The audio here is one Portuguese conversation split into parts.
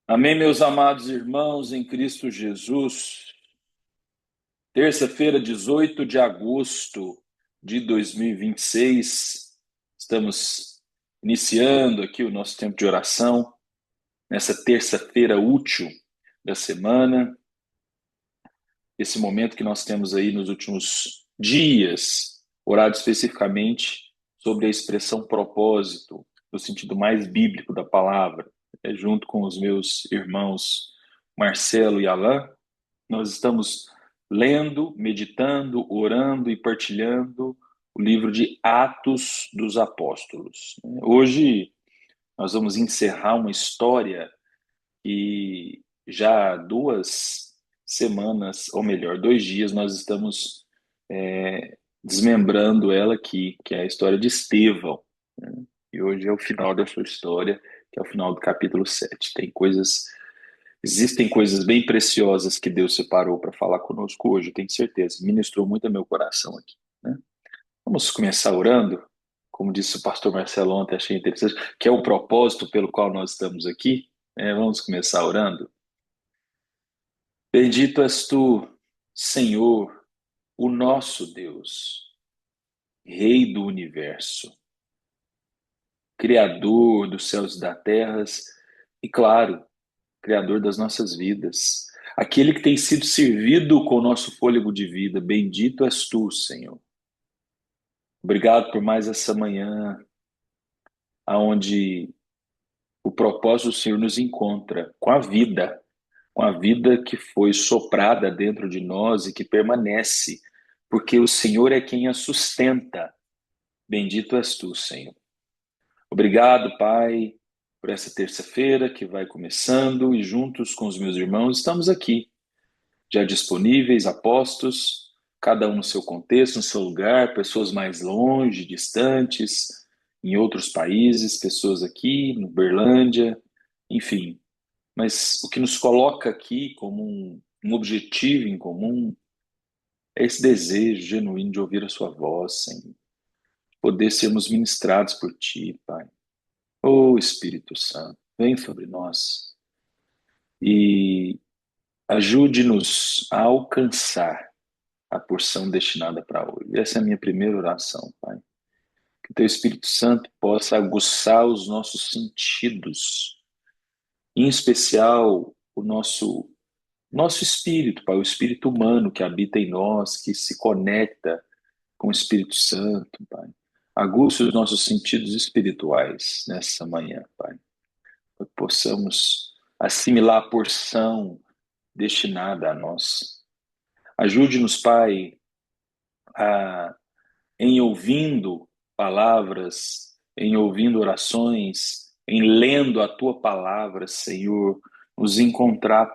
Amém, meus amados irmãos em Cristo Jesus. Terça-feira, 18 de agosto de 2026. Estamos iniciando aqui o nosso tempo de oração, nessa terça-feira útil da semana. Esse momento que nós temos aí nos últimos dias, orado especificamente sobre a expressão propósito, no sentido mais bíblico da palavra, junto com os meus irmãos Marcelo e Alain. Nós estamos lendo, meditando, orando e partilhando o livro de Atos dos Apóstolos. Hoje nós vamos encerrar uma história que já há 2 semanas, ou melhor, 2 dias, nós estamos desmembrando ela aqui, que é a história de Estevão, né? E hoje é o final da sua história, que é o final do capítulo 7. Existem coisas bem preciosas que Deus separou para falar conosco hoje, eu tenho certeza. Ministrou muito ao meu coração aqui, né? Vamos começar orando, como disse o pastor Marcelo ontem, achei interessante, que é o propósito pelo qual nós estamos aqui, né? Vamos começar orando. Bendito és tu, Senhor, o nosso Deus, Rei do universo, Criador dos céus e das terras, e claro, Criador das nossas vidas, aquele que tem sido servido com o nosso fôlego de vida. Bendito és tu, Senhor. Obrigado por mais essa manhã, onde o propósito do Senhor nos encontra com a vida que foi soprada dentro de nós e que permanece, porque o Senhor é quem a sustenta. Bendito és tu, Senhor. Obrigado, Pai, por essa terça-feira que vai começando e juntos com os meus irmãos estamos aqui já disponíveis, apostos, cada um no seu contexto, no seu lugar, pessoas mais longe, distantes, em outros países, pessoas aqui, no Berlândia, enfim. Mas o que nos coloca aqui como um objetivo em comum é esse desejo genuíno de ouvir a sua voz, Senhor, poder sermos ministrados por Ti, Pai. Ô Espírito Santo, vem sobre nós e ajude-nos a alcançar a porção destinada para hoje. Essa é a minha primeira oração, Pai. Que o Teu Espírito Santo possa aguçar os nossos sentidos, em especial o nosso espírito, Pai, o espírito humano que habita em nós, que se conecta com o Espírito Santo, Pai. Aguça os nossos sentidos espirituais nessa manhã, Pai, para que possamos assimilar a porção destinada a nós. Ajude-nos, Pai, a em ouvindo palavras, em ouvindo orações, em lendo a tua palavra, Senhor, nos encontrar,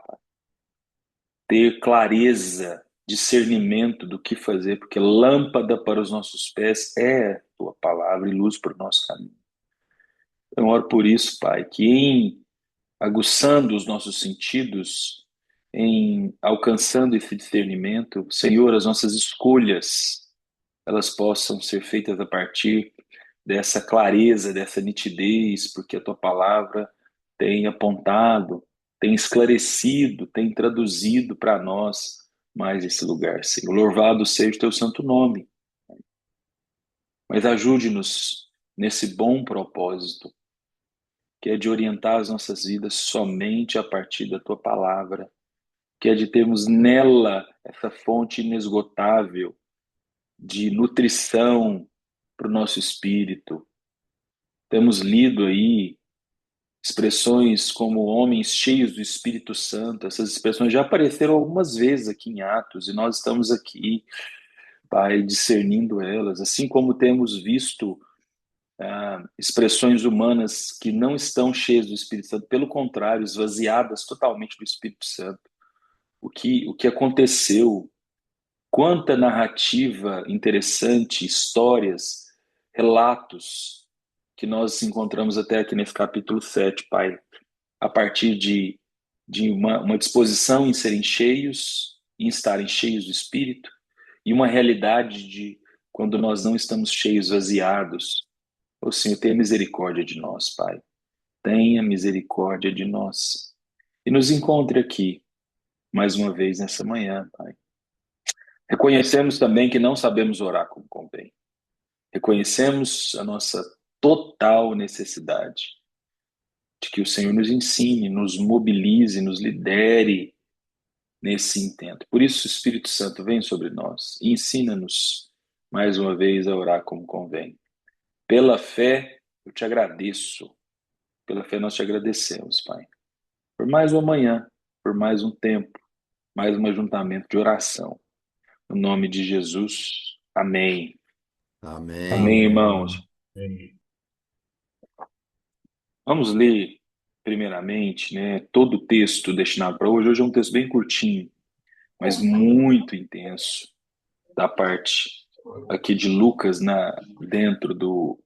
ter clareza, discernimento do que fazer, porque lâmpada para os nossos pés é a tua palavra e luz para o nosso caminho. Eu oro por isso, Pai, que em aguçando os nossos sentidos, em alcançando esse discernimento, Senhor, as nossas escolhas elas possam ser feitas a partir dessa clareza, dessa nitidez, porque a tua palavra tem apontado, tem esclarecido, tem traduzido para nós mais esse lugar, Senhor. Louvado seja o teu santo nome, mas ajude-nos nesse bom propósito, que é de orientar as nossas vidas somente a partir da tua palavra, que é de termos nela essa fonte inesgotável de nutrição para o nosso espírito. Temos lido aí expressões como homens cheios do Espírito Santo. Essas expressões já apareceram algumas vezes aqui em Atos e nós estamos aqui, Pai, discernindo elas, assim como temos visto expressões humanas que não estão cheias do Espírito Santo, pelo contrário, esvaziadas totalmente do Espírito Santo. O que aconteceu? Quanta narrativa interessante, histórias, relatos que nós encontramos até aqui nesse capítulo 7, Pai, a partir de uma disposição em serem cheios, em estarem cheios do Espírito, e uma realidade de quando nós não estamos cheios, vaziados. Ô Senhor, tenha misericórdia de nós, Pai. Tenha misericórdia de nós. e nos encontre aqui mais uma vez nessa manhã, Pai. Reconhecemos também que não sabemos orar como convém. Reconhecemos a nossa total necessidade de que o Senhor nos ensine, nos mobilize, nos lidere nesse intento. Por isso, o Espírito Santo vem sobre nós e ensina-nos mais uma vez a orar como convém. Pela fé, eu te agradeço. Pela fé, nós te agradecemos, Pai. Por mais uma manhã, por mais um tempo, mais um ajuntamento de oração. No nome de Jesus. Amém. Amém. Amém, irmãos. Amém. Vamos ler, primeiramente, né, todo o texto destinado para hoje. Hoje é um texto bem curtinho, mas muito intenso, da parte aqui de Lucas, dentro do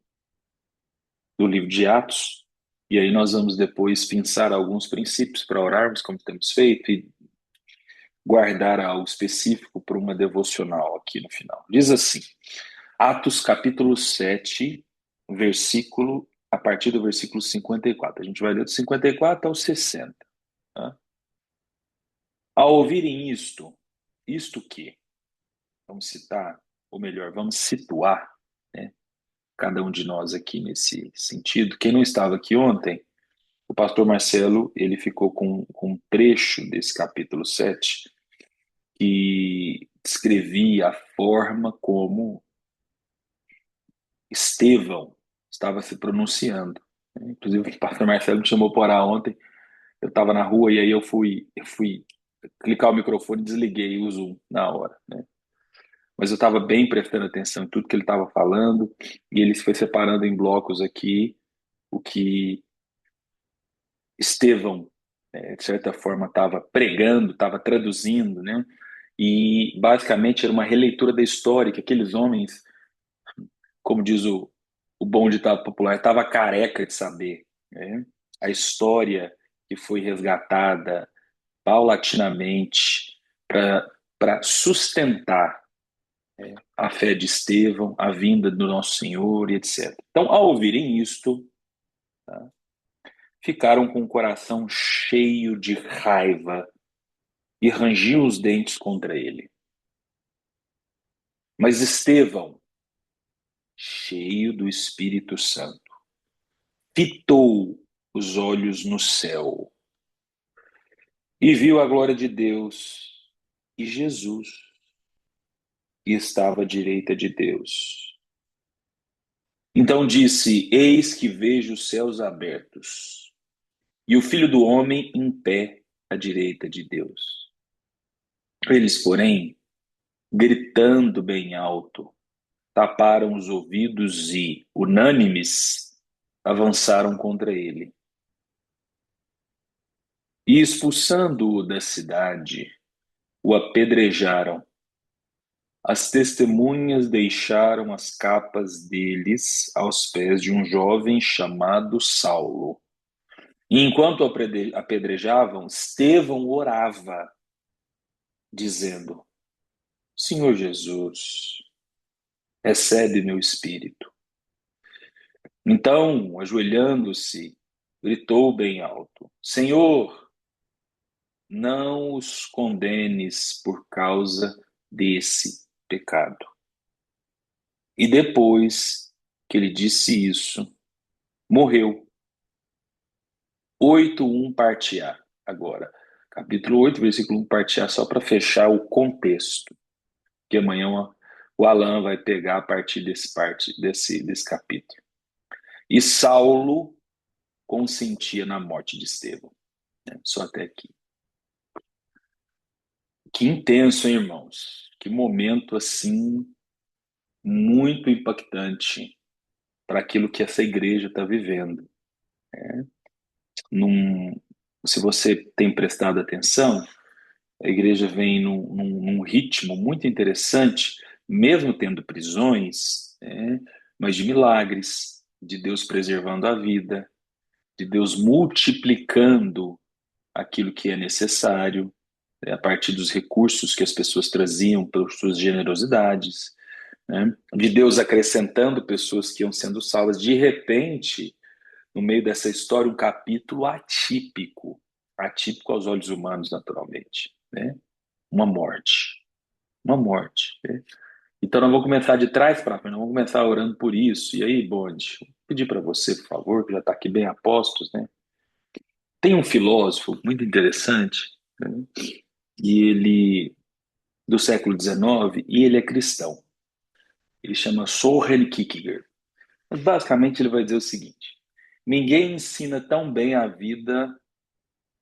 livro de Atos. E aí nós vamos depois pensar alguns princípios para orarmos, como temos feito, e guardar algo específico para uma devocional aqui no final. Diz assim, Atos capítulo 7, a partir do versículo 54. A gente vai ler do 54 ao 60. Tá? Ao ouvirem isto que? Vamos citar, ou melhor, vamos situar, né, cada um de nós aqui nesse sentido. Quem não estava aqui ontem, o pastor Marcelo, ele ficou com um trecho desse capítulo 7 que descrevia a forma como Estevão estava se pronunciando. Inclusive, o pastor Marcelo me chamou para orar ontem. Eu estava na rua e aí eu fui clicar o microfone e desliguei o Zoom na hora, né? Mas eu estava bem prestando atenção em tudo que ele estava falando e ele foi separando em blocos aqui o que Estevão, de certa forma, estava pregando, estava traduzindo, né? E basicamente era uma releitura da história que aqueles homens, como diz o bom ditado popular, estava careca de saber, né? A história que foi resgatada paulatinamente para sustentar a fé de Estevão, a vinda do nosso Senhor e etc. Então, ao ouvirem isto, tá, ficaram com o coração cheio de raiva e rangiam os dentes contra ele. Mas Estevão, cheio do Espírito Santo, fitou os olhos no céu e viu a glória de Deus e Jesus, que estava à direita de Deus. Então disse: Eis que vejo os céus abertos e o Filho do Homem em pé à direita de Deus. Eles, porém, gritando bem alto, taparam os ouvidos e, unânimes, avançaram contra ele. E, expulsando-o da cidade, o apedrejaram. As testemunhas deixaram as capas deles aos pés de um jovem chamado Saulo. E enquanto apedrejavam, Estevão orava, dizendo: Senhor Jesus, recebe meu espírito. Então, ajoelhando-se, gritou bem alto: Senhor, não os condenes por causa desse pecado. E depois que ele disse isso, morreu. 8:1 parte A. Agora, capítulo 8, versículo 1 parte A, só para fechar o contexto, que amanhã o Alan vai pegar a partir desse capítulo. E Saulo consentia na morte de Estevão. Só até aqui. Que intenso, hein, irmãos? Que momento, assim, muito impactante para aquilo que essa igreja está vivendo. Num, Se você tem prestado atenção, a igreja vem num ritmo muito interessante, mesmo tendo prisões, mas de milagres, de Deus preservando a vida, de Deus multiplicando aquilo que é necessário, a partir dos recursos que as pessoas traziam pelas suas generosidades, né? De Deus acrescentando pessoas que iam sendo salvas. De repente, no meio dessa história, um capítulo atípico, atípico aos olhos humanos, naturalmente, né? Uma morte, uma morte, né? Então, nós vamos começar de trás para frente, nós vamos começar orando por isso. E aí, Bonde, vou pedir para você, por favor, que já está aqui bem a postos, né? Tem um filósofo muito interessante, né? E ele, do século XIX, e ele é cristão. Ele chama Soren Kierkegaard. Mas, basicamente, ele vai dizer o seguinte: ninguém ensina tão bem a vida,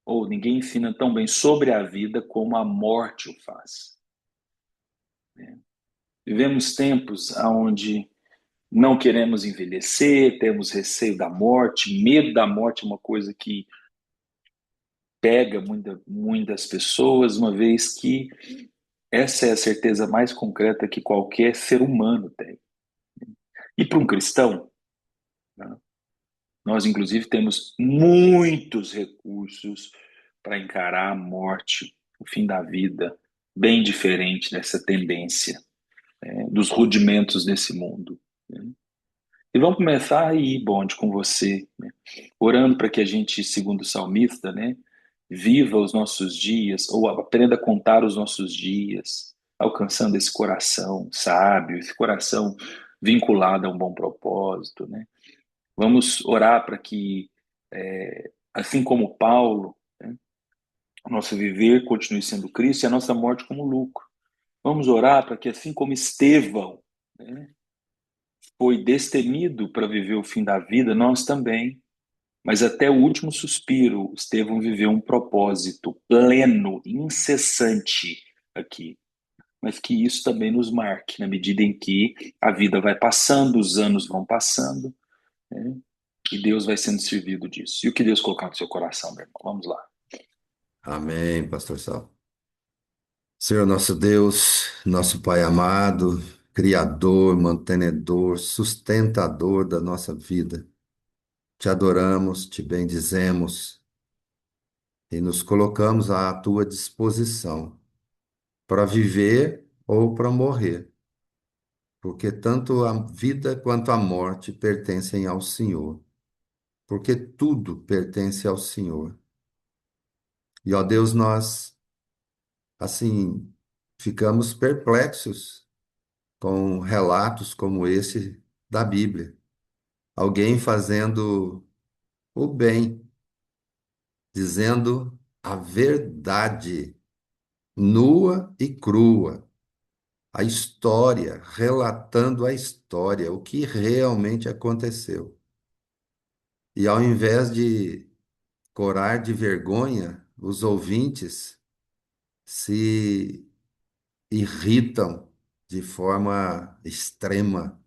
ou ninguém ensina tão bem sobre a vida como a morte o faz. Vivemos tempos onde não queremos envelhecer, temos receio da morte, medo da morte é uma coisa que pega muitas pessoas, uma vez que essa é a certeza mais concreta que qualquer ser humano tem. E para um cristão, né, nós inclusive temos muitos recursos para encarar a morte, o fim da vida, bem diferente dessa tendência, dos rudimentos desse mundo, né? E vamos começar aí, Bonde, com você, né? Orando para que a gente, segundo o salmista, né, viva os nossos dias, ou aprenda a contar os nossos dias, alcançando esse coração sábio, esse coração vinculado a um bom propósito, né? Vamos orar para que, assim como Paulo, né, o nosso viver continue sendo Cristo e a nossa morte como lucro. Vamos orar para que, assim como Estevão, né, foi destemido para viver o fim da vida, nós também. Mas até o último suspiro, Estevão viveu um propósito pleno, incessante aqui. Mas que isso também nos marque, na medida em que a vida vai passando, os anos vão passando, né? E Deus vai sendo servido disso. E o que Deus colocar no seu coração, meu irmão? Vamos lá. Amém, Pastor Sal. Senhor nosso Deus, nosso Pai amado, Criador, mantenedor, sustentador da nossa vida, te adoramos, te bendizemos e nos colocamos à tua disposição para viver ou para morrer, porque tanto a vida quanto a morte pertencem ao Senhor, porque tudo pertence ao Senhor. E, ó Deus, nós, assim, ficamos perplexos com relatos como esse da Bíblia. Alguém fazendo o bem, dizendo a verdade, nua e crua, a história, relatando a história, o que realmente aconteceu. E ao invés de corar de vergonha, os ouvintes se irritam de forma extrema.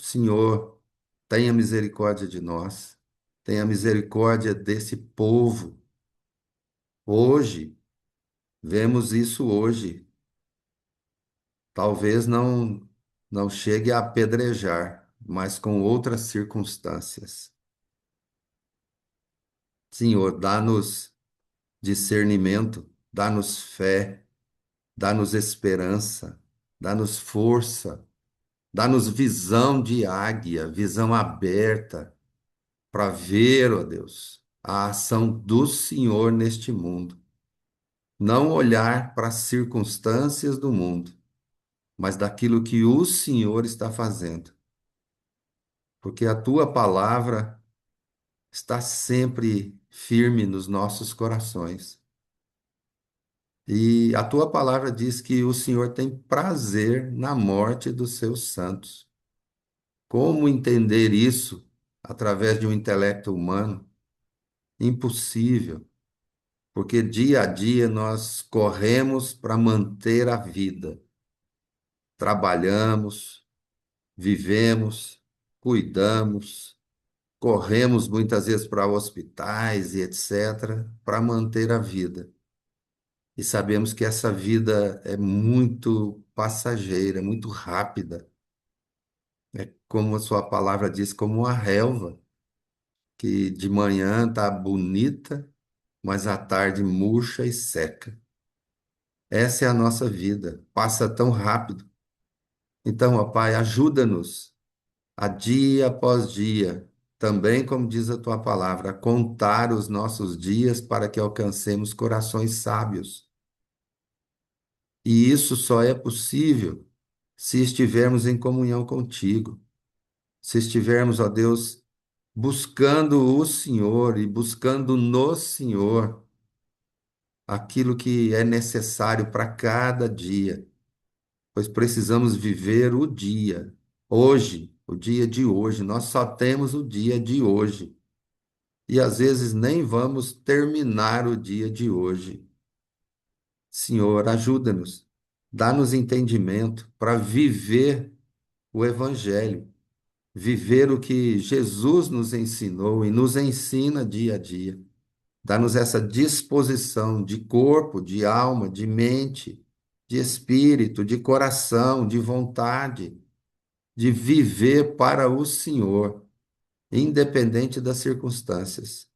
Senhor, tenha misericórdia de nós, tenha misericórdia desse povo. Hoje, vemos isso hoje. Talvez não chegue a apedrejar, mas com outras circunstâncias. Senhor, dá-nos discernimento, dá-nos fé, dá-nos esperança, dá-nos força, dá-nos visão de águia, visão aberta para ver, ó Deus, a ação do Senhor neste mundo. Não olhar para as circunstâncias do mundo, mas daquilo que o Senhor está fazendo. Porque a tua palavra está sempre firme nos nossos corações. E a tua palavra diz que o Senhor tem prazer na morte dos seus santos. Como entender isso através de um intelecto humano? Impossível. Porque dia a dia nós corremos para manter a vida. Trabalhamos, vivemos, cuidamos, corremos muitas vezes para hospitais e etc., para manter a vida. E sabemos que essa vida é muito passageira, muito rápida. É como a sua palavra diz, como uma relva, que de manhã está bonita, mas à tarde murcha e seca. Essa é a nossa vida, passa tão rápido. Então, ó Pai, ajuda-nos a dia após dia também, como diz a tua palavra, contar os nossos dias para que alcancemos corações sábios. E isso só é possível se estivermos em comunhão contigo, se estivermos, ó Deus, buscando o Senhor e buscando no Senhor aquilo que é necessário para cada dia, pois precisamos viver o dia, hoje, o dia de hoje. Nós só temos o dia de hoje. E às vezes nem vamos terminar o dia de hoje. Senhor, ajuda-nos, dá-nos entendimento para viver o Evangelho, viver o que Jesus nos ensinou e nos ensina dia a dia. Dá-nos essa disposição de corpo, de alma, de mente, de espírito, de coração, de vontade, de viver para o Senhor, independente das circunstâncias.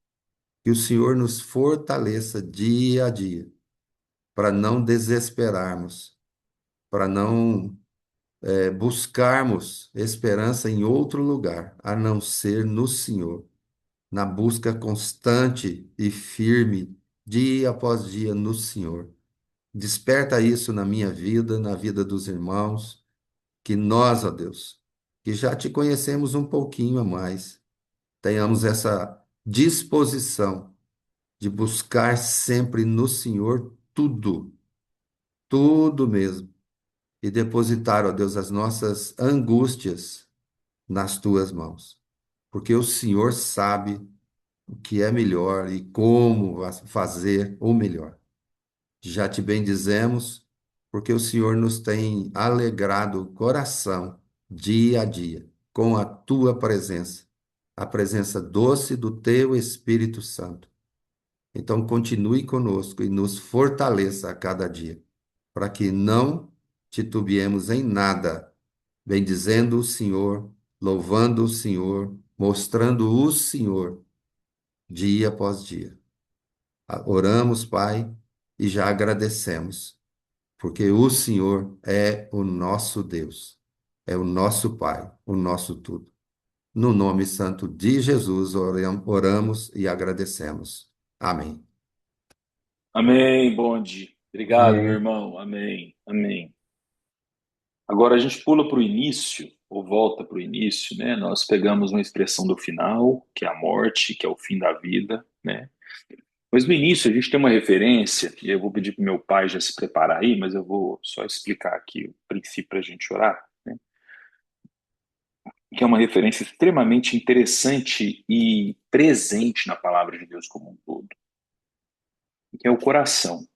Que o Senhor nos fortaleça dia a dia, para não desesperarmos, para não buscarmos esperança em outro lugar, a não ser no Senhor, na busca constante e firme, dia após dia, no Senhor. Desperta isso na minha vida, na vida dos irmãos, que nós, ó Deus, que já te conhecemos um pouquinho a mais, tenhamos essa disposição de buscar sempre no Senhor tudo, tudo mesmo, e depositar, ó Deus, as nossas angústias nas tuas mãos, porque o Senhor sabe o que é melhor e como fazer o melhor. Já te bendizemos, porque o Senhor nos tem alegrado o coração dia a dia com a tua presença, a presença doce do teu Espírito Santo. Então, continue conosco e nos fortaleça a cada dia, para que não titubeemos em nada, bendizendo o Senhor, louvando o Senhor, mostrando o Senhor dia após dia. Oramos, Pai, e já agradecemos, porque o Senhor é o nosso Deus, é o nosso Pai, o nosso tudo. No nome santo de Jesus, oramos e agradecemos. Amém. Amém, bonde. Obrigado, meu Amém. irmão. Amém, amém. Agora a gente pula para o início, ou volta para o início, né? Nós pegamos uma expressão do final, que é a morte, que é o fim da vida, né? Mas no início a gente tem uma referência, e eu vou pedir para o meu pai já se preparar aí, mas eu vou só explicar aqui o princípio para a gente orar, né? Que é uma referência extremamente interessante e presente na palavra de Deus como um todo, que é o coração.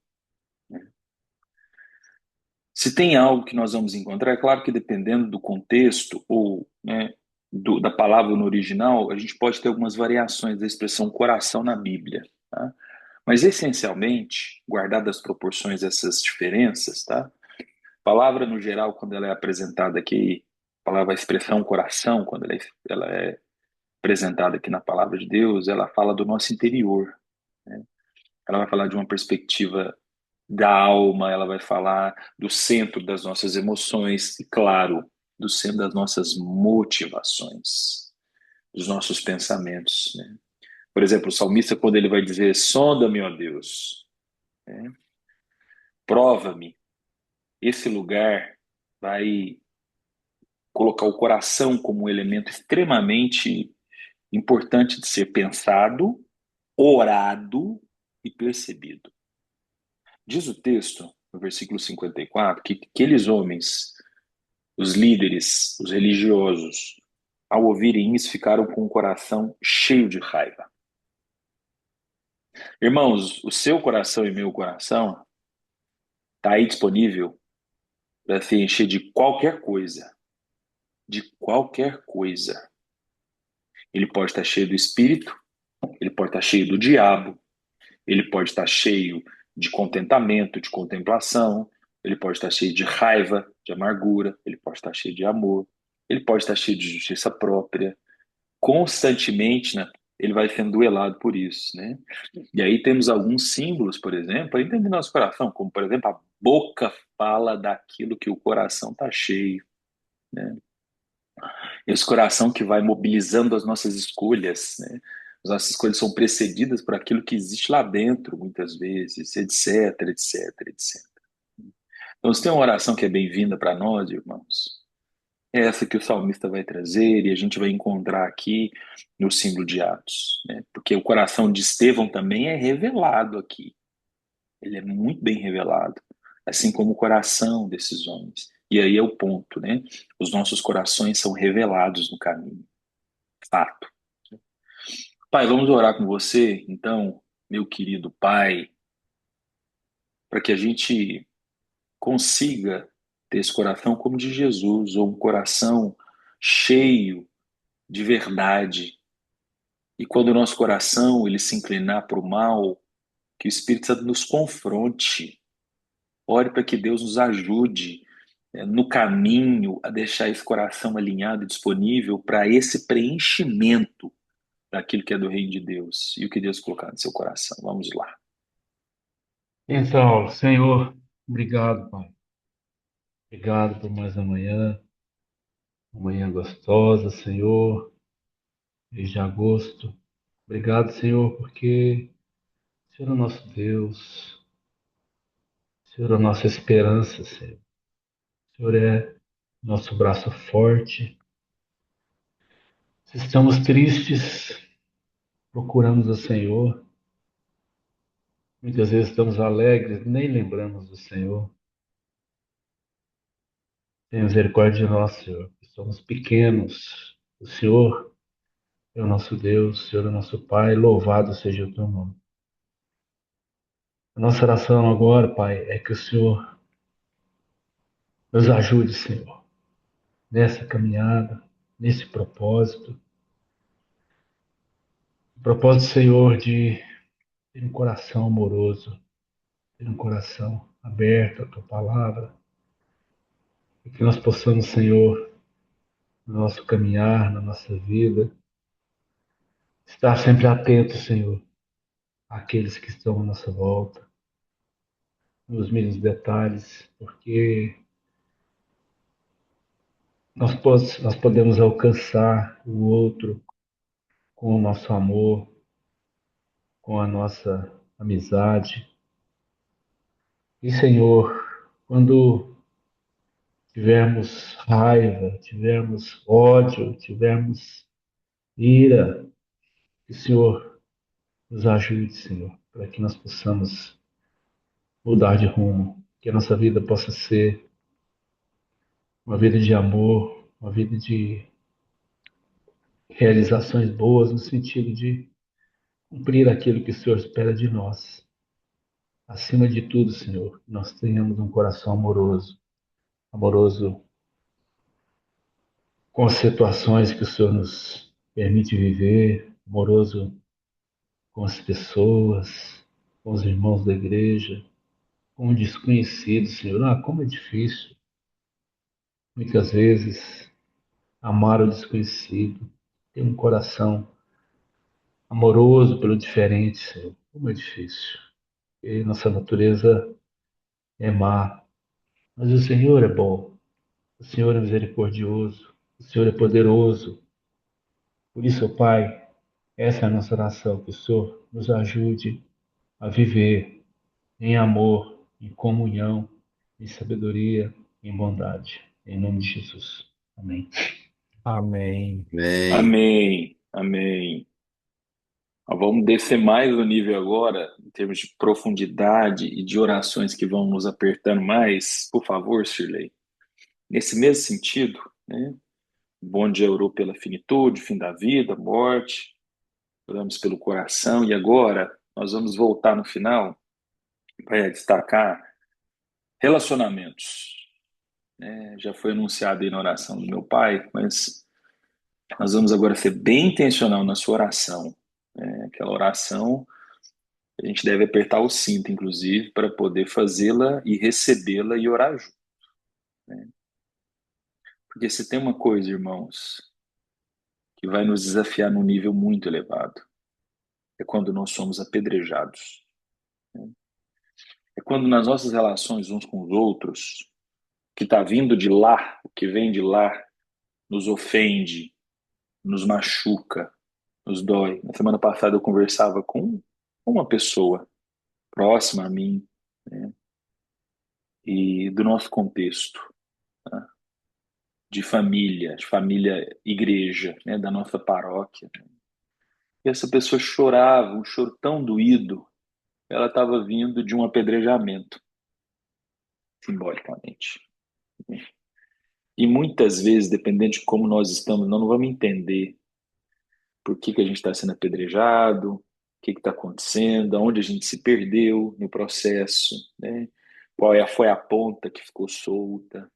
Se tem algo que nós vamos encontrar, é claro que dependendo do contexto ou, né, da palavra no original, a gente pode ter algumas variações da expressão coração na Bíblia, tá? Mas essencialmente, guardadas as proporções dessas diferenças, tá? A palavra no geral, quando ela é apresentada aqui, a palavra, a expressão coração, quando ela é apresentada aqui na palavra de Deus, ela fala do nosso interior, né? Ela vai falar de uma perspectiva da alma, ela vai falar do centro das nossas emoções e, claro, do centro das nossas motivações, dos nossos pensamentos, né? Por exemplo, o salmista, quando ele vai dizer: sonda-me, ó Deus, né? Prova-me, esse lugar vai colocar o coração como um elemento extremamente importante de ser pensado, orado e percebido. Diz o texto, no versículo 54, que aqueles homens, os líderes, os religiosos, ao ouvirem isso, ficaram com o coração cheio de raiva. Irmãos, o seu coração e meu coração está aí disponível para se encher de qualquer coisa. De qualquer coisa. Ele pode estar cheio do espírito, ele pode estar cheio do diabo, ele pode estar cheio de contentamento, de contemplação, ele pode estar cheio de raiva, de amargura, ele pode estar cheio de amor, ele pode estar cheio de justiça própria. Constantemente, né, ele vai sendo duelado por isso, né? E aí temos alguns símbolos, por exemplo, para entender nosso coração, como, por exemplo, a boca fala daquilo que o coração está cheio, né? Esse coração que vai mobilizando as nossas escolhas, né? As nossas escolhas são precedidas por aquilo que existe lá dentro, muitas vezes, etc, etc, etc. Então, se tem uma oração que é bem-vinda para nós, irmãos, é essa que o salmista vai trazer e a gente vai encontrar aqui no símbolo de Atos, né? Porque o coração de Estevão também é revelado aqui. Ele é muito bem revelado, assim como o coração desses homens. E aí é o ponto, né? Os nossos corações são revelados no caminho. Fato. Pai, vamos orar com você, então, meu querido Pai, para que a gente consiga ter esse coração como de Jesus, ou um coração cheio de verdade. E quando o nosso coração ele se inclinar para o mal, que o Espírito Santo nos confronte. Ore para que Deus nos ajude no caminho a deixar esse coração alinhado e disponível para esse preenchimento daquilo que é do reino de Deus e o que Deus colocar no seu coração. Vamos lá. Então, Senhor, obrigado, Pai. Obrigado por mais uma manhã gostosa, Senhor, mês de agosto. Obrigado, Senhor, porque o Senhor é o nosso Deus, o Senhor é a nossa esperança, Senhor. O Senhor é nosso braço forte. Se estamos tristes, procuramos o Senhor. Muitas vezes estamos alegres, nem lembramos do Senhor. Tenha misericórdia de nós, Senhor, que somos pequenos. O Senhor é o nosso Deus, o Senhor é o nosso Pai, louvado seja o teu nome. A nossa oração agora, Pai, é que o Senhor nos ajude, Senhor, nessa caminhada, nesse propósito. O propósito, Senhor, de ter um coração amoroso, ter um coração aberto à tua palavra, e que nós possamos, Senhor, no nosso caminhar, na nossa vida, estar sempre atentos, Senhor, àqueles que estão à nossa volta, nos mínimos detalhes, porque nós podemos alcançar o outro com o nosso amor, com a nossa amizade. E, Senhor, quando tivermos raiva, tivermos ódio, tivermos ira, que o Senhor nos ajude, Senhor, para que nós possamos mudar de rumo, que a nossa vida possa ser uma vida de amor, uma vida de realizações boas, no sentido de cumprir aquilo que o Senhor espera de nós. Acima de tudo, Senhor, que nós tenhamos um coração amoroso, amoroso com as situações que o Senhor nos permite viver, amoroso com as pessoas, com os irmãos da igreja, com o desconhecido, Senhor. Ah, como é difícil, muitas vezes, amar o desconhecido, ter um coração amoroso pelo diferente, Senhor. Como é difícil. E nossa natureza é má, mas o Senhor é bom, o Senhor é misericordioso, o Senhor é poderoso. Por isso, Pai, essa é a nossa oração, que o Senhor nos ajude a viver em amor, em comunhão, em sabedoria, em bondade. Em nome de Jesus. Amém. Amém. Amém. Amém. Amém. Vamos descer mais o nível agora, em termos de profundidade e de orações que vão nos apertando mais. Por favor, Shirley. Nesse mesmo sentido, né? Bom dia orou pela finitude, fim da vida, morte, oramos pelo coração, e agora nós vamos voltar no final para destacar relacionamentos. Já foi anunciado aí na oração do meu pai, mas nós vamos agora ser bem intencional na sua oração. Aquela oração, a gente deve apertar o cinto, inclusive, para poder fazê-la e recebê-la e orar junto. Porque se tem uma coisa, irmãos, que vai nos desafiar num nível muito elevado, é quando nós somos apedrejados. É quando nas nossas relações uns com os outros, que está vindo de lá, o que vem de lá, nos ofende, nos machuca, nos dói. Na semana passada eu conversava com uma pessoa próxima a mim, né, e do nosso contexto, né, de família igreja, né, da nossa paróquia. E essa pessoa chorava, um choro tão doído, ela estava vindo de um apedrejamento, simbolicamente. E muitas vezes, dependendo de como nós estamos, nós não vamos entender por que a gente está sendo apedrejado, o que está acontecendo, aonde a gente se perdeu no processo, né? Foi a ponta que ficou solta.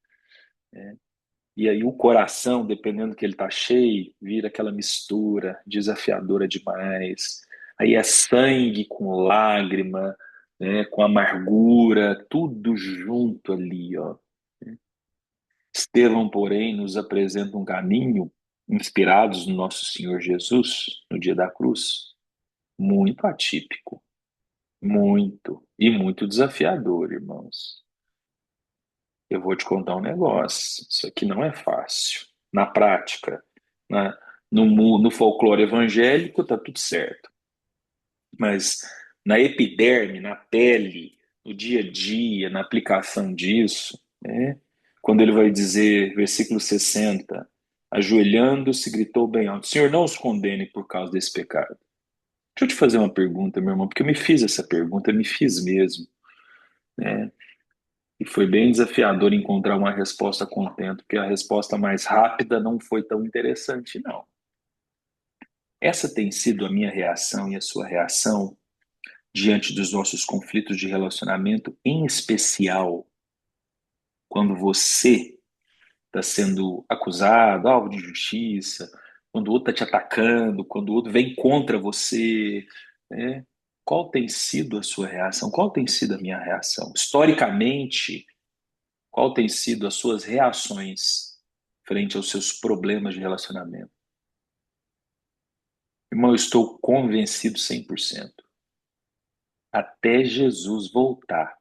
E aí o coração, dependendo do que ele está cheio, vira aquela mistura desafiadora demais. Aí é sangue com lágrima, né, com amargura, tudo junto ali, ó. Estevão, porém, nos apresenta um caminho, inspirados no nosso Senhor Jesus, no dia da cruz, muito atípico, muito, e muito desafiador, irmãos. Eu vou te contar um negócio, isso aqui não é fácil. Na prática, na, no folclore evangélico, tá tudo certo, mas na epiderme, na pele, no dia a dia, na aplicação disso, né? Quando ele vai dizer, versículo 60, ajoelhando-se, gritou bem alto: Senhor, não os condene por causa desse pecado. Deixa eu te fazer uma pergunta, meu irmão, porque eu me fiz essa pergunta, eu me fiz mesmo, né? E foi bem desafiador encontrar uma resposta a contento, porque a resposta mais rápida não foi tão interessante, não. Essa tem sido a minha reação e a sua reação diante dos nossos conflitos de relacionamento, em especial quando você está sendo acusado, alvo de injustiça, quando o outro está te atacando, quando o outro vem contra você, né? Qual tem sido a sua reação? Qual tem sido a minha reação? Historicamente, qual tem sido as suas reações frente aos seus problemas de relacionamento? Irmão, eu estou convencido 100%. Até Jesus voltar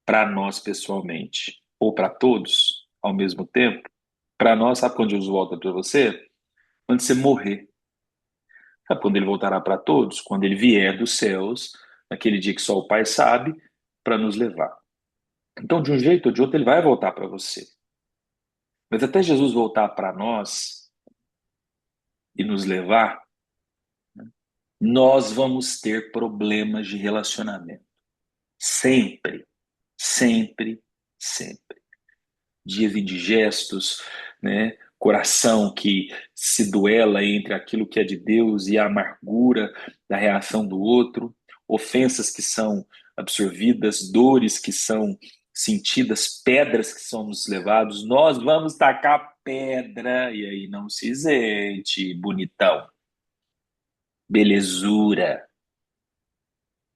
para nós pessoalmente, ou para todos ao mesmo tempo, para nós, sabe quando Jesus volta para você? Quando você morrer. Sabe quando ele voltará para todos? Quando ele vier dos céus, naquele dia que só o Pai sabe, para nos levar. Então, de um jeito ou de outro, ele vai voltar para você. Mas até Jesus voltar para nós e nos levar, nós vamos ter problemas de relacionamento. Sempre, sempre, sempre. Dias indigestos, né? Coração que se duela entre aquilo que é de Deus e a amargura da reação do outro, ofensas que são absorvidas, dores que são sentidas, pedras que somos levados. Nós vamos tacar pedra e aí não se isente, bonitão. Belezura,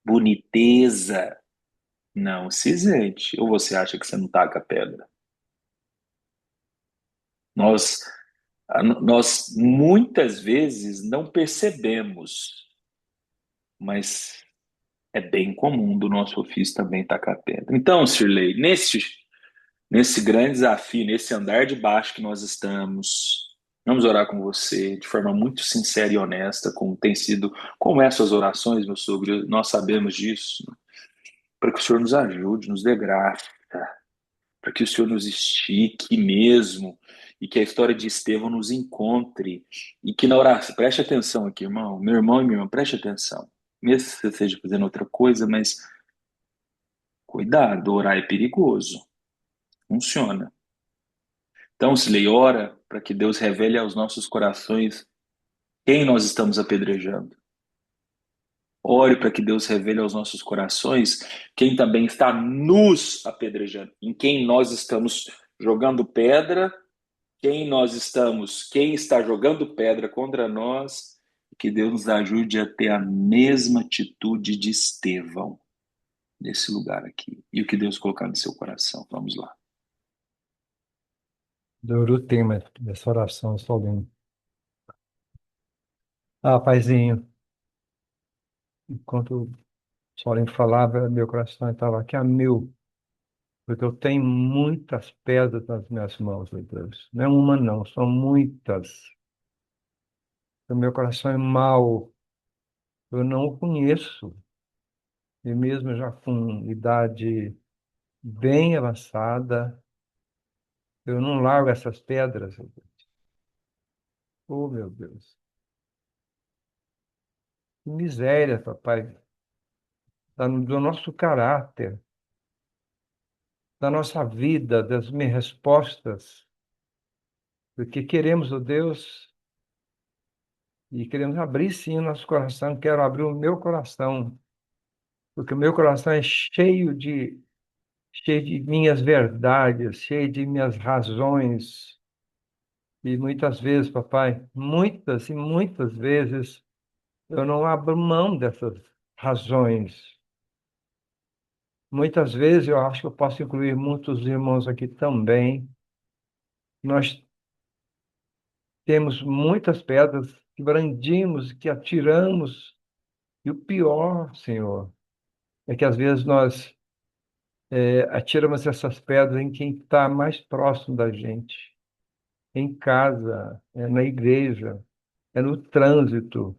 boniteza, não se isente. Ou você acha que você não taca pedra? Nós Nós muitas vezes não percebemos, mas é bem comum do nosso ofício também tacar pedra. Então, Sirlei, nesse grande desafio, nesse andar de baixo que nós estamos, vamos orar com você de forma muito sincera e honesta, como tem sido, como essas orações, meu sogro, nós sabemos disso, para que o Senhor nos ajude, nos dê graça, para que o Senhor nos estique mesmo e que a história de Estevão nos encontre e que na oração, preste atenção aqui, irmão, meu irmão e minha irmã, preste atenção, mesmo que você esteja fazendo outra coisa, mas cuidado, orar é perigoso, funciona. Então, se lhe ora para que Deus revele aos nossos corações quem nós estamos apedrejando. Ore para que Deus revele aos nossos corações quem também está nos apedrejando, em quem nós estamos jogando pedra, quem está jogando pedra contra nós, que Deus nos ajude a ter a mesma atitude de Estevão nesse lugar aqui. E o que Deus colocar no seu coração. Vamos lá. Adorei o tema dessa oração, Solano. Ah, Paizinho, enquanto o Solano falava, meu coração estava aqui a mil, porque eu tenho muitas pedras nas minhas mãos, meu Deus. Não é uma, não, são muitas. O meu coração é mau, eu não o conheço. E mesmo já com idade bem avançada, eu não largo essas pedras. Oh, meu Deus. Que miséria, papai, do nosso caráter, da nossa vida, das minhas respostas. Porque queremos, oh Deus, e queremos abrir sim o nosso coração. Quero abrir o meu coração, porque o meu coração é cheio de minhas verdades, cheio de minhas razões. E muitas vezes, papai, muitas e muitas vezes, eu não abro mão dessas razões. Muitas vezes, eu acho que eu posso incluir muitos irmãos aqui também. Nós temos muitas pedras que brandimos, que atiramos. E o pior, Senhor, é que às vezes nós atiramos essas pedras em quem está mais próximo da gente, em casa, na igreja, é no trânsito,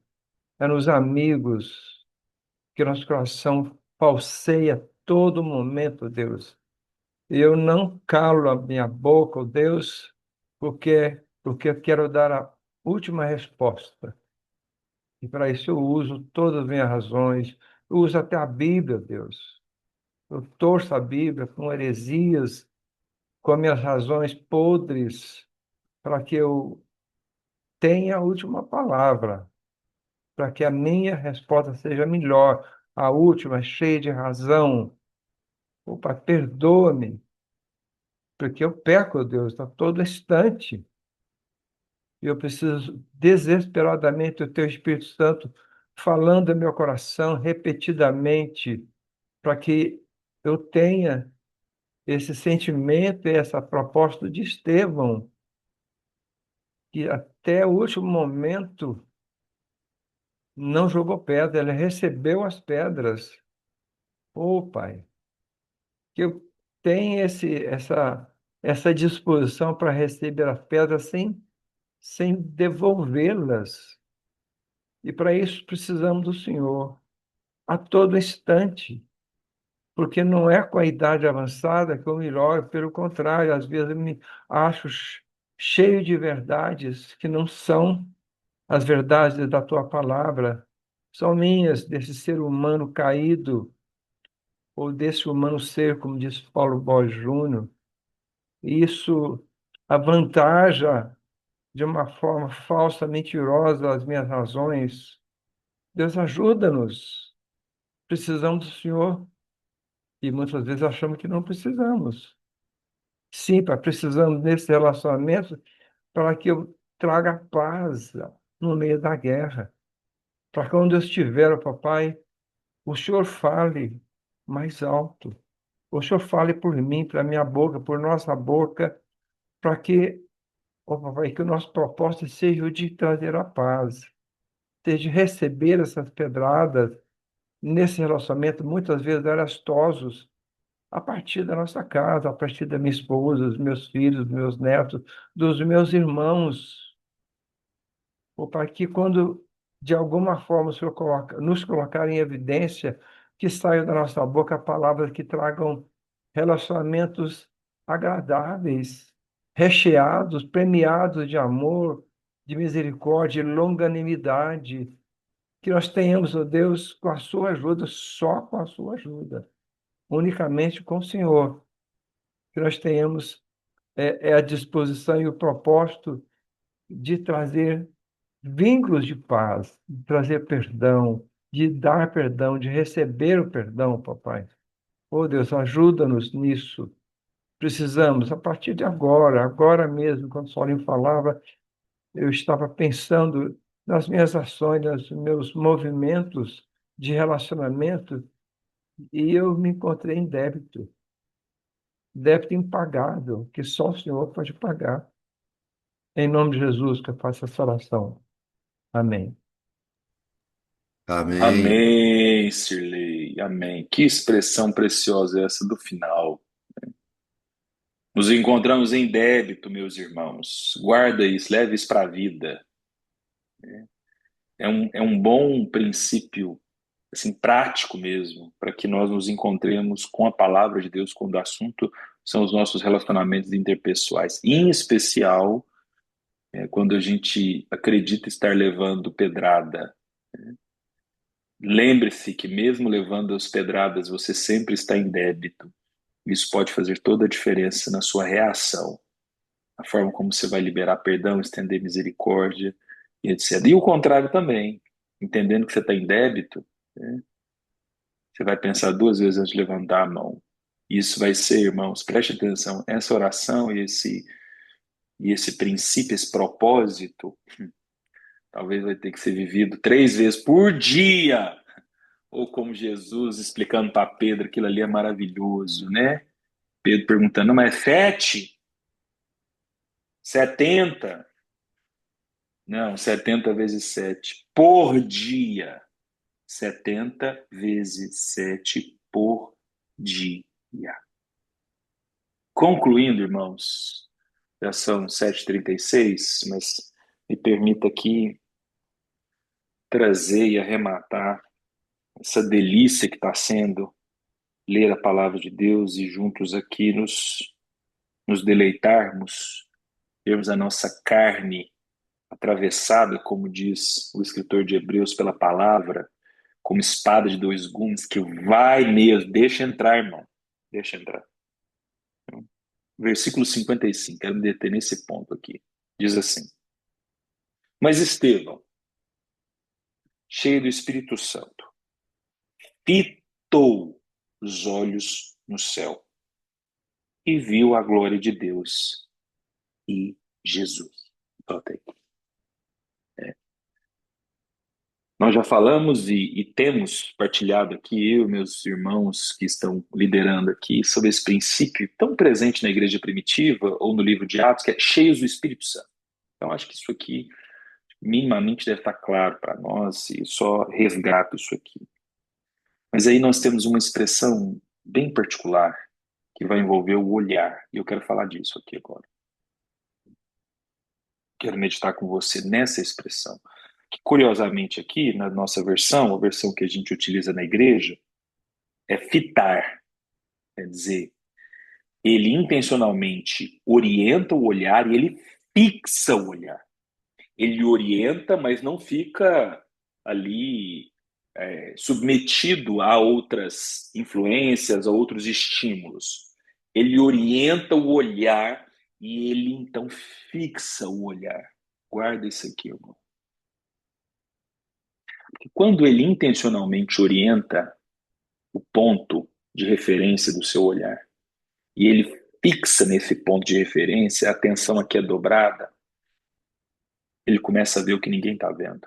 é nos amigos, que nosso coração falseia a todo momento, Deus. E eu não calo a minha boca, ó Deus, porque eu quero dar a última resposta. E para isso eu uso todas as minhas razões, eu uso até a Bíblia, Deus. Eu torço a Bíblia com heresias, com as minhas razões podres, para que eu tenha a última palavra, para que a minha resposta seja melhor, a última, cheia de razão. Opa, perdoa-me, porque eu peco, ó Deus, a todo instante. E eu preciso desesperadamente do Teu Espírito Santo falando no meu coração repetidamente, para que eu tenha esse sentimento e essa proposta de Estevão, que até o último momento não jogou pedra, ele recebeu as pedras. Ô, Pai, que eu tenha essa disposição para receber as pedras sem devolvê-las. E para isso precisamos do Senhor a todo instante, porque não é com a idade avançada que eu melhoro, pelo contrário, às vezes eu me acho cheio de verdades que não são as verdades da tua palavra, são minhas, desse ser humano caído, ou desse humano ser, como diz Paulo Borges Júnior. Isso avantaja de uma forma falsa, mentirosa as minhas razões. Deus ajuda-nos. Precisamos do Senhor e muitas vezes achamos que não precisamos. Sim, precisamos desse relacionamento para que eu traga paz no meio da guerra. Para quando eu estiver, ó papai, o Senhor fale mais alto. O Senhor fale por mim, pela minha boca, por nossa boca, para que, ó papai, que o nosso propósito seja o de trazer a paz, seja de receber essas pedradas nesse relacionamento, muitas vezes arastosos, a partir da nossa casa, a partir da minha esposa, dos meus filhos, dos meus netos, dos meus irmãos. Ou para que quando de alguma forma o Senhor nos colocar em evidência, que saiam da nossa boca palavras que tragam relacionamentos agradáveis, recheados, premiados de amor, de misericórdia, de longanimidade, que nós tenhamos, ó Deus, com a sua ajuda, só com a sua ajuda, unicamente com o Senhor, que nós tenhamos a disposição e o propósito de trazer vínculos de paz, de trazer perdão, de dar perdão, de receber o perdão, papai. Oh, Deus, ajuda-nos nisso. Precisamos, a partir de agora, agora mesmo, quando o Solinho falava, eu estava pensando nas minhas ações, nos meus movimentos de relacionamento, e eu me encontrei em débito, débito impagável, que só o Senhor pode pagar. Em nome de Jesus, que eu faço essa oração. Amém. Amém. Amém, Sirlei. Amém. Que expressão preciosa essa do final. Nos encontramos em débito, meus irmãos. Guarda isso, leve isso para a vida. É um bom princípio, assim, prático mesmo, para que nós nos encontremos com a palavra de Deus quando o assunto são os nossos relacionamentos interpessoais. Em especial, quando a gente acredita estar levando pedrada. Lembre-se que mesmo levando as pedradas, você sempre está em débito. Isso pode fazer toda a diferença na sua reação, a forma como você vai liberar perdão, estender misericórdia e etc. E o contrário também, entendendo que você está em débito, né, você vai pensar duas vezes antes de levantar a mão. Isso vai ser, irmãos, preste atenção, essa oração e esse princípio, esse propósito, talvez vai ter que ser vivido 3 vezes por dia. Ou como Jesus explicando para Pedro, aquilo ali é maravilhoso, né? Pedro perguntando, mas é 7? 70? Não, 70 vezes 7 por dia. 70 vezes 7 por dia. Concluindo, irmãos, já são 7h36, mas me permita aqui trazer e arrematar essa delícia que está sendo ler a palavra de Deus e juntos aqui nos deleitarmos, vermos a nossa carne atravessada, como diz o escritor de Hebreus, pela palavra, como espada de dois gumes, que vai mesmo, deixa entrar, irmão, deixa entrar. Versículo 55, quero me deter nesse ponto aqui. Diz assim: Mas Estevão, cheio do Espírito Santo, fitou os olhos no céu e viu a glória de Deus e Jesus. Nota aí. Nós já falamos e temos partilhado aqui, eu e meus irmãos que estão liderando aqui, sobre esse princípio tão presente na igreja primitiva ou no livro de Atos, que é cheios do Espírito Santo. Então, acho que isso aqui minimamente deve estar claro para nós e só resgato isso aqui. Mas aí nós temos uma expressão bem particular que vai envolver o olhar, e eu quero falar disso aqui agora. Quero meditar com você nessa expressão, que curiosamente aqui na nossa versão, a versão que a gente utiliza na igreja, é fitar, quer dizer, ele intencionalmente orienta o olhar e ele fixa o olhar. Ele orienta, mas não fica ali submetido a outras influências, a outros estímulos. Ele orienta o olhar e ele então fixa o olhar. Guarda isso aqui, irmão. Porque quando ele intencionalmente orienta o ponto de referência do seu olhar e ele fixa nesse ponto de referência, a atenção aqui é dobrada, ele começa a ver o que ninguém está vendo.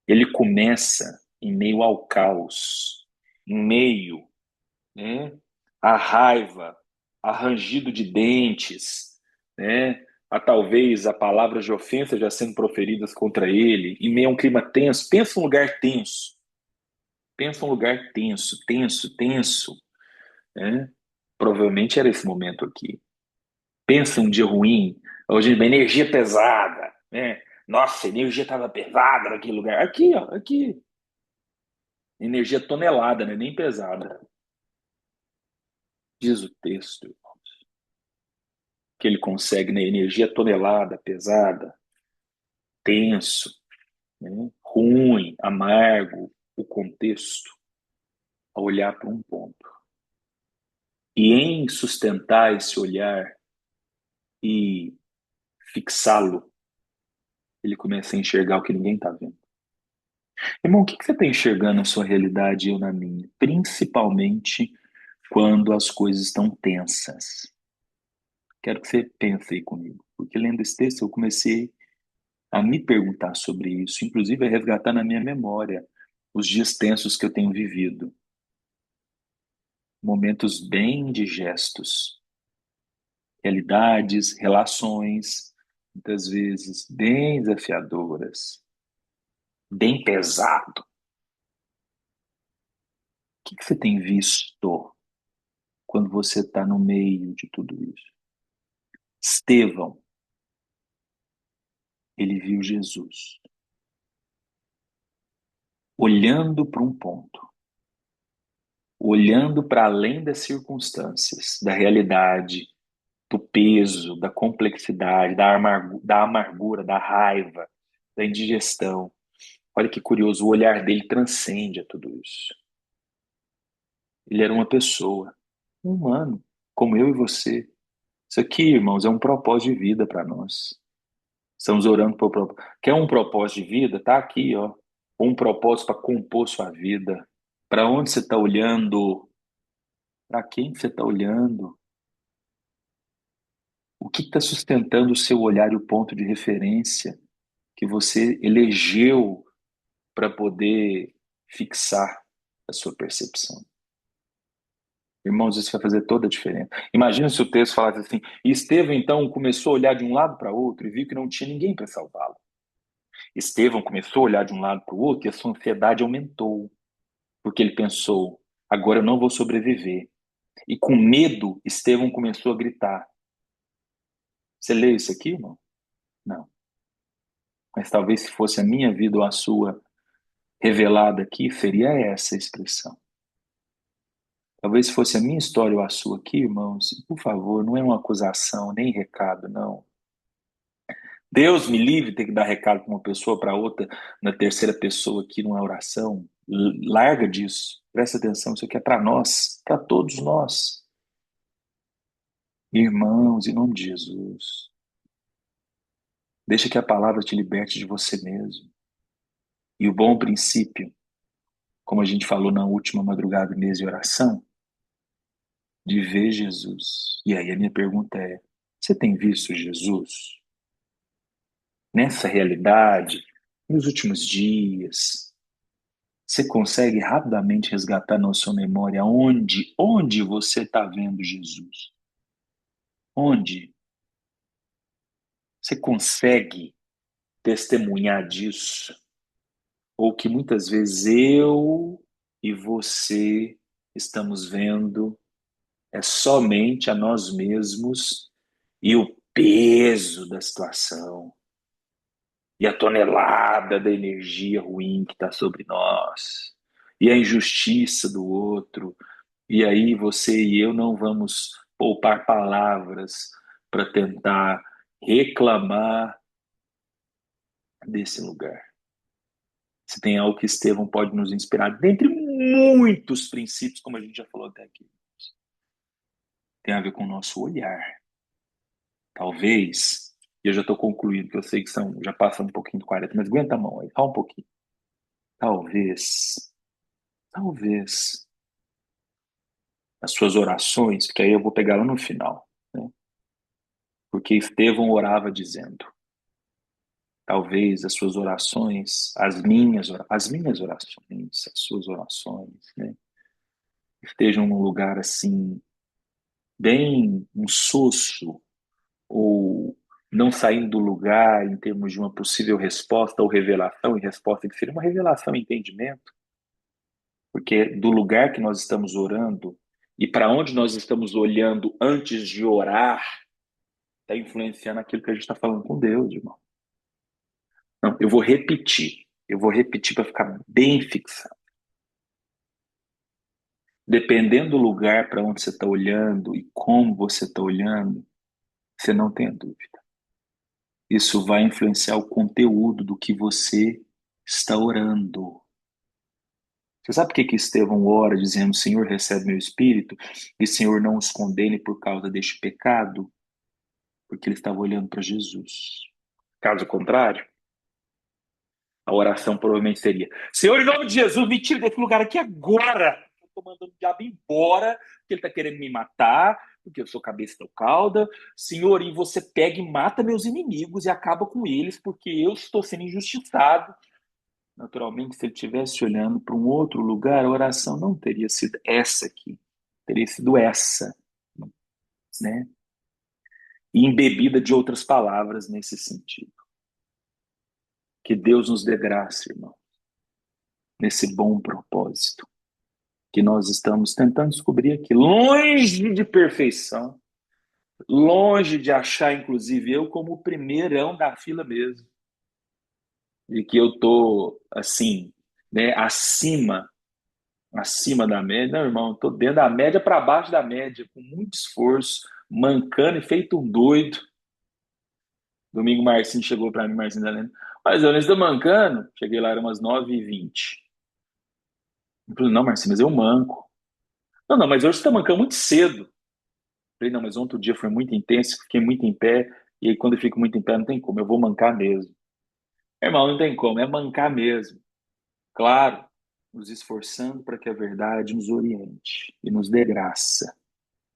Ele começa em meio ao caos, em meio, né, à raiva, a rangido de dentes, né, a talvez a palavras de ofensa já sendo proferidas contra ele, em meio a um clima tenso. Pensa um lugar tenso. Pensa um lugar tenso, tenso, tenso, né? Provavelmente era esse momento aqui. Pensa um dia ruim, hoje uma energia pesada, né? Nossa, a energia estava pesada naquele lugar. Aqui, ó, aqui. Energia tonelada, né? Nem pesada. Diz o texto, irmãos, que ele consegue, né? Energia tonelada, pesada, tenso, né? Ruim, amargo, o contexto, a olhar para um ponto. E em sustentar esse olhar e fixá-lo, ele começa a enxergar o que ninguém está vendo. Irmão, o que você está enxergando na sua realidade e eu na minha? Principalmente quando as coisas estão tensas. Quero que você pense aí comigo, porque lendo esse texto eu comecei a me perguntar sobre isso, inclusive a resgatar na minha memória os dias tensos que eu tenho vivido. Momentos bem indigestos, realidades, relações, muitas vezes bem desafiadoras, bem pesado. O que você tem visto quando você está no meio de tudo isso. Estevão, ele viu Jesus olhando para um ponto, olhando para além das circunstâncias, da realidade, do peso, da complexidade, da amargura, da raiva, da indigestão. Olha que curioso, o olhar dele transcende a tudo isso. Ele era uma pessoa, um humano, como eu e você. Isso aqui, irmãos, é um propósito de vida para nós. Estamos orando por propósito. Quer um propósito de vida? Tá aqui, ó. Um propósito para compor sua vida. Para onde você está olhando? Para quem você está olhando? O que está sustentando o seu olhar e o ponto de referência que você elegeu para poder fixar a sua percepção? Irmãos, isso vai fazer toda a diferença. Imagina se o texto falasse assim: e Estevão então começou a olhar de um lado para outro e viu que não tinha ninguém para salvá-lo. Estevão começou a olhar de um lado para o outro e a sua ansiedade aumentou, porque ele pensou: agora eu não vou sobreviver. E com medo, Estevão começou a gritar. Você leu isso aqui, irmão? Não. Mas talvez se fosse a minha vida ou a sua revelada aqui, seria essa a expressão. Talvez se fosse a minha história ou a sua aqui, irmãos, por favor, não é uma acusação, nem recado, não. Deus me livre de ter que dar recado para uma pessoa, para outra, na terceira pessoa aqui numa oração. Larga disso. Presta atenção, isso aqui é para nós, para todos nós. Irmãos, em nome de Jesus, deixa que a palavra te liberte de você mesmo. E o bom princípio, como a gente falou na última madrugada, mês de oração, de ver Jesus. E aí a minha pergunta é: você tem visto Jesus nessa realidade, nos últimos dias? Você consegue rapidamente resgatar na sua memória onde você está vendo Jesus? Onde? Você consegue testemunhar disso? Ou que muitas vezes eu e você estamos vendo é somente a nós mesmos e o peso da situação e a tonelada da energia ruim que está sobre nós e a injustiça do outro. E aí você e eu não vamos poupar palavras para tentar reclamar desse lugar. Se tem algo que Estevão pode nos inspirar, dentre muitos princípios, como a gente já falou até aqui, tem a ver com o nosso olhar. Talvez, e eu já estou concluindo, que eu sei que já passa um pouquinho do 40, mas aguenta a mão aí, só um pouquinho. Talvez, as suas orações, porque aí eu vou pegar lá no final, né? Porque Estevão orava dizendo: talvez as suas orações, as minhas orações, as suas orações, né, estejam num lugar assim, bem insosso, ou não saindo do lugar em termos de uma possível resposta ou revelação, e resposta que seria uma revelação e entendimento, porque do lugar que nós estamos orando e para onde nós estamos olhando antes de orar, está influenciando aquilo que a gente está falando com Deus, irmão. Não, eu vou repetir para ficar bem fixado. Dependendo do lugar para onde você está olhando e como você está olhando, você não tenha dúvida. Isso vai influenciar o conteúdo do que você está orando. Você sabe por que Estevão ora dizendo: Senhor, recebe meu espírito, e Senhor, não os condene por causa deste pecado? Porque ele estava olhando para Jesus. Caso contrário, a oração provavelmente seria: Senhor, em nome de Jesus, me tira desse lugar aqui agora. Eu estou mandando o diabo embora, porque ele está querendo me matar, porque eu sou cabeça do cauda. Senhor, e você pega e mata meus inimigos e acaba com eles, porque eu estou sendo injustiçado. Naturalmente, se ele estivesse olhando para um outro lugar, a oração não teria sido essa aqui. Teria sido essa, né? E embebida de outras palavras nesse sentido. Que Deus nos dê graça, irmão, nesse bom propósito. que nós estamos tentando descobrir aqui, longe de perfeição, longe de achar, inclusive, eu como o primeirão da fila mesmo, e que eu tô assim, né, acima da média. Não, irmão, tô dentro da média para baixo da média, com muito esforço, mancando e feito um doido. Domingo, Marcinho chegou para mim, Marcinho da Lenda, mas eu estou mancando. Cheguei lá, era umas 9h20. Eu falei, não, Marcinho, mas eu manco. Não, não, mas hoje você está mancando muito cedo. Eu falei, não, mas ontem o dia foi muito intenso, fiquei muito em pé, e aí quando eu fico muito em pé não tem como, eu vou mancar mesmo. Irmão, não tem como, é mancar mesmo. Claro, nos esforçando para que a verdade nos oriente e nos dê graça,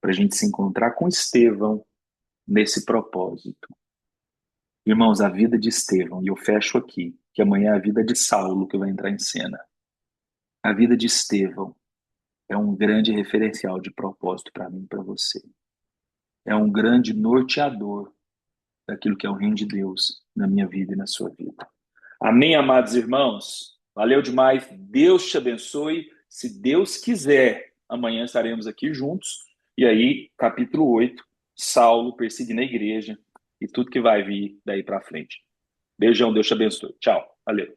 para a gente se encontrar com Estevão nesse propósito. Irmãos, a vida de Estevão, e eu fecho aqui, que amanhã é a vida de Saulo que vai entrar em cena. A vida de Estevão é um grande referencial de propósito para mim e para você. É um grande norteador daquilo que é o reino de Deus na minha vida e na sua vida. Amém, amados irmãos? Valeu demais. Deus te abençoe. Se Deus quiser, amanhã estaremos aqui juntos. E aí, capítulo 8, Saulo perseguindo a igreja e tudo que vai vir daí para frente. Beijão, Deus te abençoe. Tchau. Valeu.